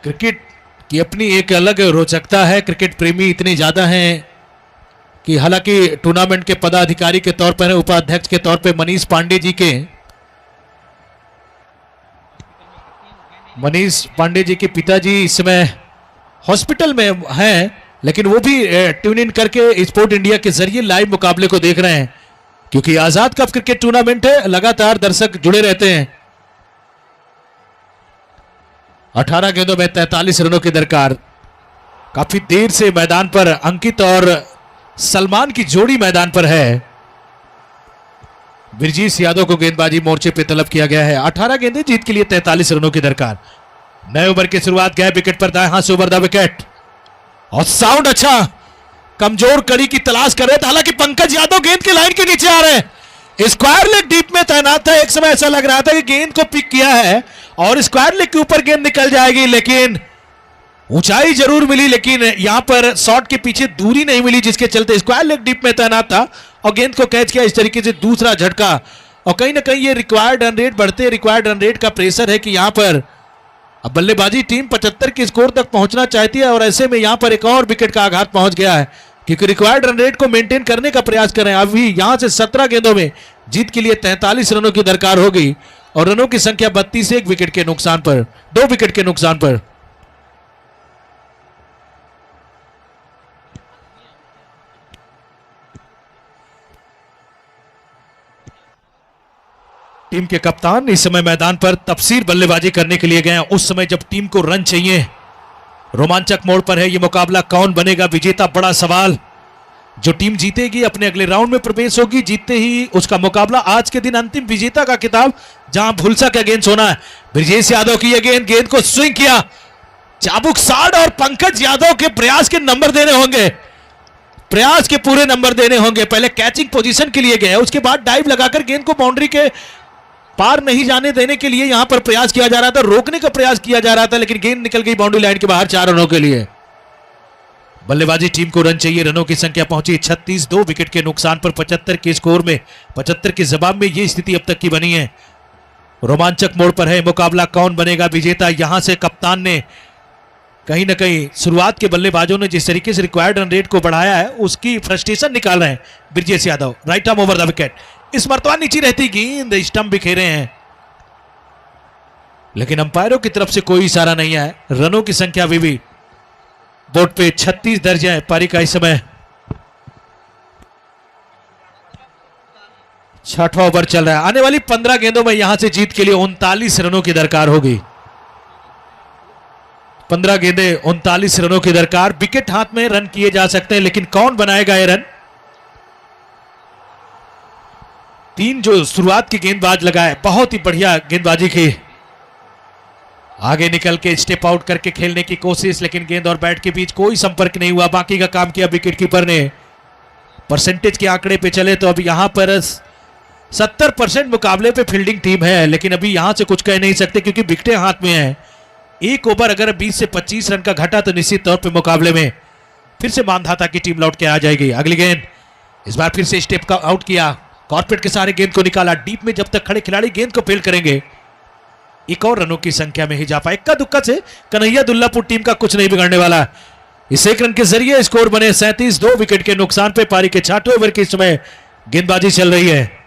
Cricket की अपनी एक अलग रोचकता है। क्रिकेट प्रेमी इतने ज्यादा हैं कि हालांकि टूर्नामेंट के पदाधिकारी के तौर पर, उपाध्यक्ष के तौर पर मनीष पांडे जी के पिताजी इस समय हॉस्पिटल में हैं, लेकिन वो भी ट्यून इन करके स्पोर्ट इंडिया के जरिए लाइव मुकाबले को देख रहे हैं, क्योंकि आजाद कप क्रिकेट टूर्नामेंट है, लगातार दर्शक जुड़े रहते हैं। 18 गेंदों में 43 रनों की दरकार। काफी देर से मैदान पर अंकित और सलमान की जोड़ी मैदान पर है। ब्रिजेश यादव को गेंदबाजी मोर्चे पे तलब किया गया है। 18 गेंदें, जीत के लिए 43 रनों की दरकार। नए ओवर की शुरुआत, गए विकेट पर, दाएं हाथ से ओवर द विकेट और साउंड अच्छा, कमजोर कड़ी की तलाश कर रहे थे। हालांकि पंकज यादव गेंद की लाइन के नीचे आ रहे हैं, स्क्वायर लेग डीप में तैनात था। एक समय ऐसा लग रहा था कि गेंद को पिक किया है और स्क्वायर लेग के ऊपर गेंद निकल जाएगी, लेकिन ऊंचाई जरूर मिली, लेकिन यहां पर शॉट के पीछे दूरी नहीं मिली, जिसके चलते स्क्वायर लेग डीप में तैनात था और गेंद को कैच किया। इस तरीके से दूसरा झटका, और कहीं ना कहीं ये रिक्वायर्ड रन रेट, बढ़ते रिक्वायर्ड रन रेट का प्रेशर है कि यहां पर अब बल्लेबाजी टीम 75 के स्कोर तक पहुंचना चाहती है, और ऐसे में यहां पर एक और विकेट का आघात पहुंच गया है, क्योंकि रिक्वायर्ड रन रेट को मेंटेन करने का प्रयास कर रहे हैं। अभी यहां से 17 गेंदों में जीत के लिए 43 रनों की दरकार हो गई और रनों की संख्या 32, 1 विकेट के नुकसान पर, 2 विकेट के नुकसान पर। टीम के कप्तान इस समय मैदान पर तफसीर बल्लेबाजी करने के लिए गए हैं। उस समय जब टीम को रन चाहिए, रोमांचक मोड़ पर है ये मुकाबला। कौन बनेगा विजेता, बड़ा सवाल। जो टीम जीतेगी अपने अगले राउंड में प्रवेश होगी, जीतते ही उसका मुकाबला। आज के दिन अंतिम विजेता का खिताब जहां भुलसा का अगेंस्ट होना है। ब्रिजेश यादव की यह गेंद को स्विंग किया, चाबुक साड़, और पंकज यादव के प्रयास के नंबर देने होंगे, प्रयास के पूरे नंबर देने होंगे। पहले कैचिंग पोजीशन के लिए गए, उसके बाद डाइव लगाकर गेंद को बाउंड्री के पार नहीं जाने देने के लिए यहां पर प्रयास किया जा रहा था, रोकने का प्रयास किया जा रहा था, लेकिन गेंद निकल गई बाउंड्री लाइन के बाहर 4 रनों के लिए। बल्लेबाजी टीम को रन चाहिए, रनों की संख्या पहुंची 36, 2 विकेट के नुकसान पर 75 के स्कोर में, 75 के जवाब में यह स्थिति अब तक की बनी है। रोमांचक मोड़ पर है मुकाबला, कौन बनेगा विजेता। यहां से कप्तान ने कहीं ना कहीं शुरुआत के बल्लेबाजों ने जिस तरीके से रिक्वायर्ड रन रेट को बढ़ाया है, उसकी फ्रस्ट्रेशन निकाल रहे हैं Brijesh Yadav. Right arm over the wicket, इस मरतबा नीचे रहती गेंद, स्टंप बिखेरे हैं, लेकिन अंपायरों की तरफ से कोई इशारा नहीं है। रनों की संख्या अभी भी बोर्ड पे 36 दर्ज है। पारी का इस समय 6वां ओवर चल रहा है। आने वाली 15 गेंदों में यहां से जीत के लिए 39 रनों की दरकार होगी। 15 गेंदें, 39 रनों की दरकार। विकेट हाथ में, रन किए जा सकते हैं, लेकिन कौन बनाएगा ये रन। 3 जो शुरुआत की गेंदबाज लगाए, बहुत ही बढ़िया गेंदबाजी की, आगे निकल के स्टेप आउट करके खेलने की कोशिश, लेकिन गेंद और बैट के बीच कोई संपर्क नहीं हुआ। बाकी का काम किया विकेट कीपर ने। परसेंटेज के आंकड़े पे चले तो अभी यहां पर 70% मुकाबले पे फील्डिंग टीम है, लेकिन अभी यहां से कुछ कह नहीं सकते क्योंकि विकेटें हाथ में हैं। एक ओवर अगर 20 से 25 रन का घटा तो निश्चित तौर पे मुकाबले में फिर से मानधाता की टीम लौट के आ जाएगी। अगली गेंद, इस बार फिर से स्टेप का आउट किया, कॉर्पोरेट के सारे गेंद को निकाला डीप में। जब तक खड़े खिलाड़ी गेंद को फेल करेंगे, एक और रनों की संख्या में ही जा पाए। इक्का दुक्का से कन्हैया दुल्लापुर टीम का कुछ नहीं बिगड़ने वाला। इस एक रन के जरिए स्कोर बने 37, 2 विकेट के नुकसान पे। पारी के 6वें ओवर की समय गेंदबाजी चल रही है।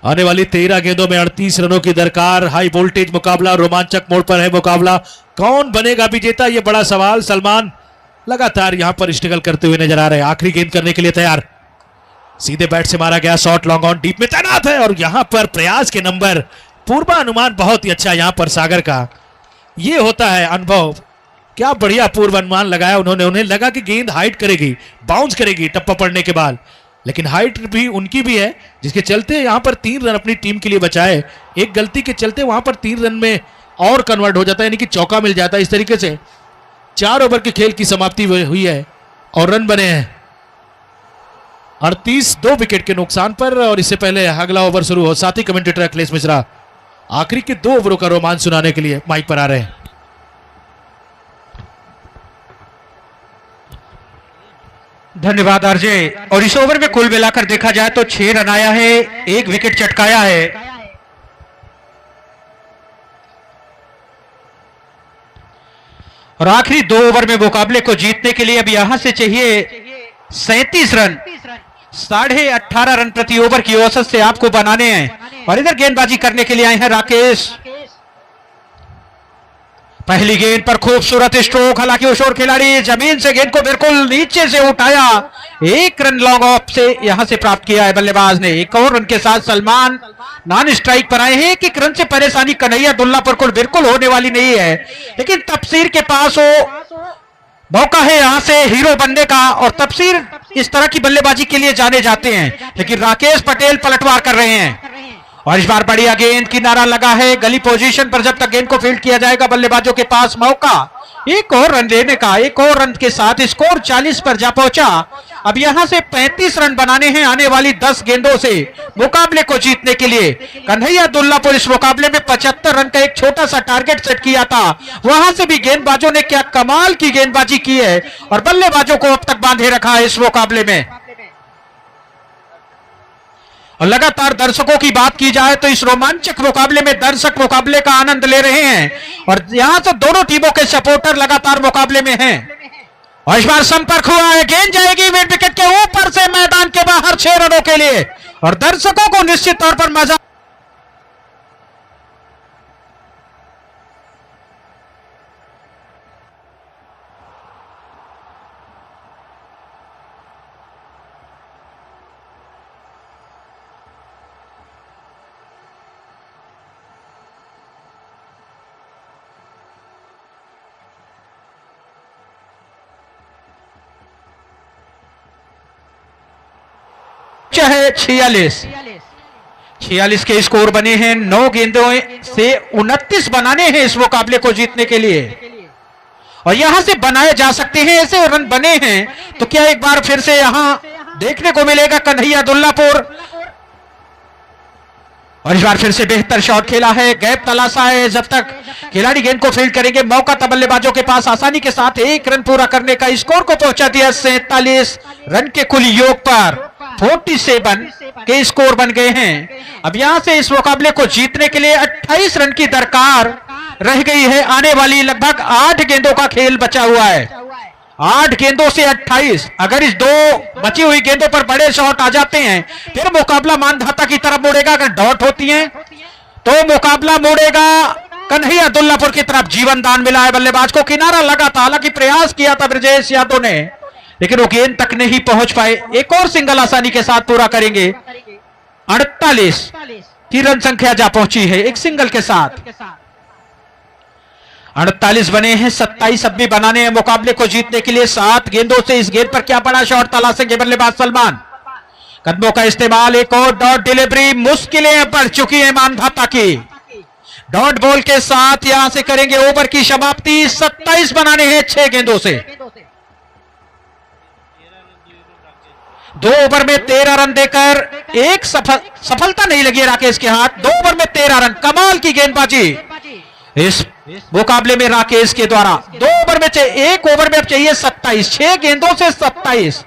आने वाली 13 गेंदों में 38 रनों की दरकार। हाई वोल्टेज मुकाबला, रोमांचक मोड़ पर है मुकाबला। कौन बनेगा विजेता, यह बड़ा सवाल। सलमान लगातार यहां पर स्ट्रगल करते हुए नजर आ रहे हैं। आखिरी गेंद करने के लिए तैयार, सीधे बैट से मारा गया शॉट, लॉन्ग ऑन, डीप में तैनात है, और यहां पर प्रयास के नंबर। पूर्वानुमान बहुत ही अच्छा यहां पर सागर का, ये होता है अनुभव। क्या बढ़िया पूर्वानुमान लगाया उन्होंने। उन्हें लगा कि गेंद हाइट करेगी, बाउंस करेगी टप्पा पड़ने के बाद, लेकिन हाइट भी उनकी भी है, जिसके चलते यहां पर 3 रन अपनी टीम के लिए बचाए। एक गलती के चलते वहां पर 3 रन में और कन्वर्ट हो जाता है, यानी कि चौका मिल जाता है। इस तरीके से 4 ओवर के खेल की समाप्ति हुई है और रन बने हैं 38, 2 विकेट के नुकसान पर। और इससे पहले अगला ओवर शुरू हो, साथी कमेंटेटर अखिलेश मिश्रा आखिरी के 2 ओवरों का रोमांच सुनाने के लिए माइक पर आ रहे हैं। धन्यवाद आरजे। और इस ओवर में कुल मिलाकर देखा जाए तो 6 रन आया है, 1 विकेट चटकाया है। और आखिरी 2 ओवर में मुकाबले को जीतने के लिए अब यहां से चाहिए 37 रन। 18.5 रन प्रति ओवर की औसत से आपको बनाने हैं। और इधर गेंदबाजी करने के लिए आए हैं राकेश। पहली गेंद पर खूबसूरत स्ट्रोक, हालांकि उशोर खिलाड़ी जमीन से गेंद को बिल्कुल नीचे से उठाया। 1 रन लॉन्ग ऑफ से यहां से प्राप्त किया है बल्लेबाज ने। एक और रन के साथ सलमान नॉन स्ट्राइक पर आए हैं। 1 रन से परेशानी कन्हैया दुल्लापुर को बिल्कुल होने वाली नहीं है, लेकिन तफसीर के पास वो मौका है यहां से हीरो बनने का। और तफसीर इस तरह की बल्लेबाजी के लिए जाने जाते हैं, लेकिन राकेश पटेल पलटवार कर रहे हैं। और इस बार बढ़िया गेंद किनारा लगा है। गली पोजीशन पर जब तक गेंद को फील्ड किया जाएगा बल्लेबाजों के पास मौका एक और रन लेने का। एक और रन के साथ स्कोर 40 पर जा पहुंचा। अब यहां से 35 रन बनाने हैं आने वाली 10 गेंदों से मुकाबले को जीतने के लिए। कन्हैया दुल्लापुर इस मुकाबले में 75 रन का एक छोटा सा टारगेट सेट किया था। वहां से भी गेंदबाजों ने क्या कमाल की गेंदबाजी की है और बल्लेबाजों को अब तक बांधे रखा है इस मुकाबले में। और लगातार दर्शकों की बात की जाए तो इस रोमांचक मुकाबले में दर्शक मुकाबले का आनंद ले रहे हैं और यहां से दोनों टीमों के सपोर्टर लगातार मुकाबले में हैं। और इस बार संपर्क हुआ है, गेंद जाएगी मिड विकेट के ऊपर से मैदान के बाहर 6 रनों के लिए। और दर्शकों को निश्चित तौर पर मजा है। 46 के स्कोर बने हैं। 9 गेंदों से 29 बनाने हैं इस मुकाबले को जीतने के लिए और यहां से बनाए जा सकते हैं। ऐसे रन बने हैं तो क्या एक बार फिर से यहां देखने को मिलेगा कन्हैया दुल्लापुर। और इस बार फिर से बेहतर शॉट खेला है, गैप तलाशा है। जब तक खिलाड़ी गेंद को फील्ड करेंगे मौका तब बल्लेबाजों के पास आसानी के साथ 1 रन पूरा करने का। स्कोर को पहुंचा दिया 47 रन के कुल योग पर। 47 के स्कोर बन गए हैं। अब यहां से इस मुकाबले को जीतने के लिए 28 रन की दरकार रह गई है। आने वाली लगभग 8 गेंदों का खेल बचा हुआ है। 8 गेंदों से 28। अगर इस 2 बची हुई गेंदों पर बड़े शॉट आ जाते हैं फिर मुकाबला मानधाता की तरफ मुड़ेगा। अगर डॉट होती है तो मुकाबला मुड़ेगा कन्हैया दुल्लापुर की तरफ। जीवन दान मिला है बल्लेबाज को, किनारा लगा था, हालांकि प्रयास किया था ब्रजेश यादव ने, लेकिन वो गेंद तक नहीं पहुंच पाए। एक और सिंगल आसानी के साथ पूरा करेंगे। 48 की रन संख्या जा पहुंची है एक सिंगल के साथ। 48 बने हैं। 27 अब भी बनाने हैं मुकाबले को जीतने के लिए। 7 गेंदों से इस गेंद पर क्या बड़ा शॉट तलाशेंगे बल्लेबाज सलमान। कदमों का इस्तेमाल, एक और डॉट डिलीवरी। मुश्किलें बढ़ चुकी है मानधाता की। डॉट बॉल के साथ यहां से करेंगे ओवर की समाप्ति। 27 बनाने हैं 6 गेंदों से। 2 ओवर में 13 रन देकर एक सफलता नहीं लगी राकेश के हाथ। 2 ओवर में 13 रन, कमाल की गेंदबाजी इस मुकाबले में राकेश के द्वारा। 2 ओवर में चाहिए, 1 ओवर में अब चाहिए 27। 6 गेंदों से 27।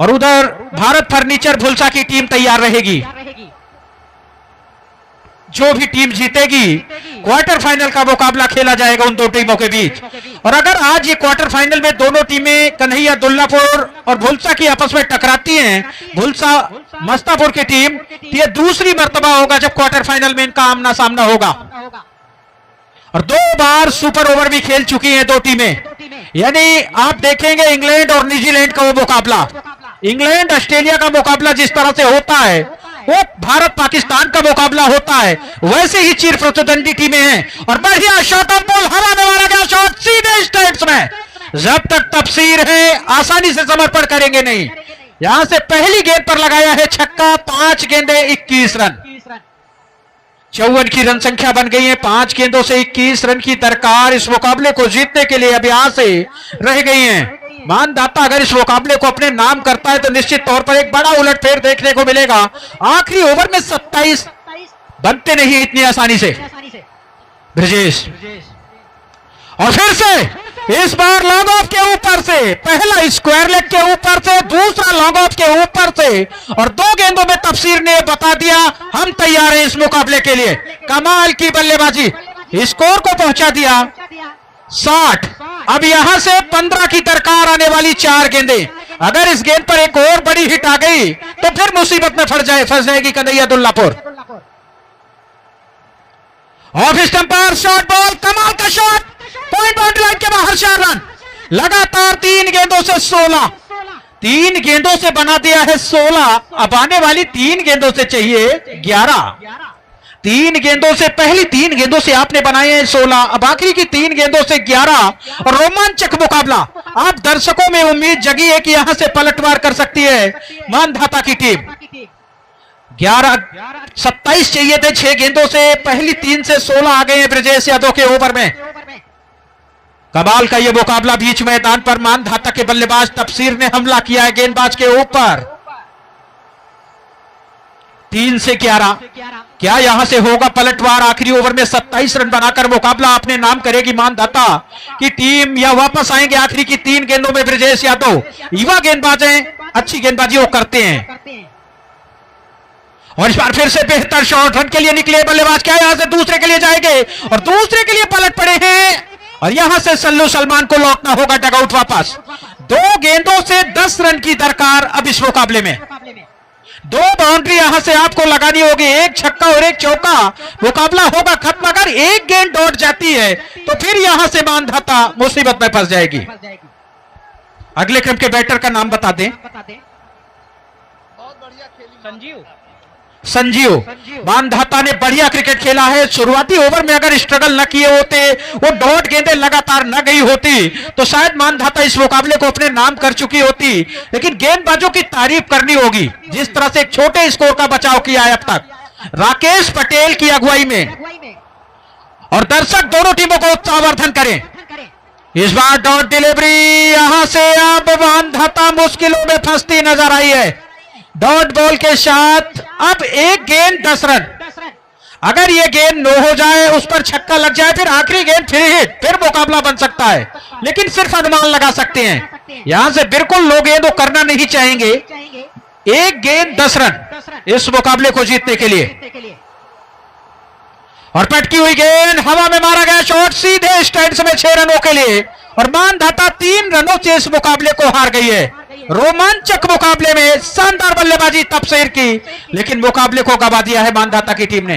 और उधर भारत फर्नीचर भुलसा की टीम तैयार रहेगी। जो भी टीम जीतेगी क्वार्टर फाइनल का मुकाबला खेला जाएगा उन 2 टीमों के बीच। और अगर आज ये क्वार्टर फाइनल में दोनों टीमें कन्हैया दुल्लापुर और भुलसा की आपस में टकराती हैं, भुलसा मस्तापुर की टीम, तो ये दूसरी मर्तबा होगा जब क्वार्टर फाइनल में इनका आमना सामना होगा। और 2 बार सुपर ओवर भी खेल चुकी हैं 2 टीमें। यानी आप देखेंगे इंग्लैंड और न्यूजीलैंड का वो मुकाबला, इंग्लैंड ऑस्ट्रेलिया का मुकाबला जिस तरह से होता है वो भारत पाकिस्तान का मुकाबला होता है, वैसे ही चिर प्रतिद्वंदी टीमें हैं। और बढ़िया शॉट ऑन बॉल, हराने वाला गया शॉट सीधे स्ट्रेट्स में। जब तक तफसीर है आसानी से समर्पण करेंगे नहीं। यहां से पहली गेंद पर लगाया है छक्का। 5 गेंदे 21 रन। 54 की रन संख्या बन गई है। 5 गेंदों से 21 रन की दरकार इस मुकाबले को जीतने के लिए अब यहां से रह गई है। मानदाता अगर इस मुकाबले को अपने नाम करता है तो निश्चित तौर पर एक बड़ा उलटफेर देखने को मिलेगा। आखिरी ओवर में 27 बनते नहीं इतनी आसानी से ब्रजेश। और फिर से इस बार लॉन्ग ऑफ के ऊपर से, पहला स्क्वायर लेग के ऊपर से, दूसरा लॉन्ग ऑफ के ऊपर से, और 2 गेंदों में तफसीर ने बता दिया हम तैयार हैं इस मुकाबले के लिए। कमाल की बल्लेबाजी, स्कोर को पहुंचा दिया 60। अब यहां से 15 की दरकार आने वाली 4 गेंदें। अगर इस गेंद पर एक और बड़ी हिट आ गई तो फिर मुसीबत में फंस जाएगी कन्हैया दुल्लापुर। ऑफ स्टंप पर शॉर्ट बॉल, कमाल का शॉट, पॉइंट बाउंड्री लाइन के बाहर 4 रन। लगातार 3 गेंदों से 16, 3 गेंदों से बना दिया है 16। अब आने वाली 3 गेंदों से चाहिए 11। 3 गेंदों से, पहली 3 गेंदों से आपने बनाए हैं 16, अब आखिरी की 3 गेंदों से 11। और रोमांचक मुकाबला। आप दर्शकों में उम्मीद जगी है कि यहां से पलटवार कर सकती है मानधाता की टीम। 27 चाहिए थे 6 गेंदों से, पहली 3 से 16 आ गए हैं ब्रजेश यादव के ओवर में। कमाल का यह मुकाबला बीच मैदान पर मानधाता के बल्लेबाज तफसीर ने हमला किया है गेंदबाज के ऊपर। 3 से 11, क्या यहां से होगा पलटवार? आखिरी ओवर में 27 रन बनाकर मुकाबला अपने नाम करेगी मानधाता की टीम, या वापस आएंगे आखिरी की 3 गेंदों में ब्रजेश यादव? युवा गेंदबाज हैं, अच्छी गेंदबाजी वो करते हैं। और इस बार फिर से बेहतर शॉट, रन के लिए निकले बल्लेबाज, क्या यहां से दूसरे के लिए जाएंगे? और दूसरे के लिए पलट पड़े हैं और यहां से सल्लू सलमान को लौटना होगा डगआउट वापस। 2 गेंदों से 10 रन की दरकार अब इस मुकाबले में। 2 बाउंड्री यहां से आपको लगानी होगी, 1 छक्का और 1 चौका, मुकाबला होगा खत्म। अगर एक गेंद डॉट जाती है तो फिर यहां से मानधाता मुसीबत में फंस जाएगी। अगले क्रम के बैटर का नाम बता दें। संजीव। मानधाता ने बढ़िया क्रिकेट खेला है। शुरुआती ओवर में अगर स्ट्रगल न किए होते, वो डॉट गेंदें लगातार न गई होती, तो शायद मानधाता इस मुकाबले को अपने नाम कर चुकी होती। लेकिन गेंदबाजों की तारीफ करनी होगी, जिस तरह से एक छोटे स्कोर का बचाव किया है अब तक राकेश पटेल की अगुवाई में। और दर्शक दोनों टीमों को उत्साहवर्धन करें। इस बार डॉट डिलीवरी, यहां से अब मानधाता मुश्किलों में फंसती नजर आई है। डॉट बॉल के साथ अब एक गेंद 10 रन। अगर यह गेंद नो हो जाए, उस पर छक्का लग जाए, फिर आखिरी गेंद फिर हिट, फिर मुकाबला बन सकता है। लेकिन सिर्फ अनुमान लगा सकते हैं, यहां से बिल्कुल लो गेंद वो करना नहीं चाहेंगे। एक गेंद 10 रन इस मुकाबले को जीतने के लिए। और पटकी हुई गेंद, हवा में मारा गया शॉट, सीधे स्टैंड्स में 6 रनों के लिए। और मानधाता 3 रनों से इस मुकाबले को हार गई है। रोमांचक मुकाबले में शानदार बल्लेबाजी तफसीर की, लेकिन मुकाबले को गवा दिया है मानधाता की टीम ने।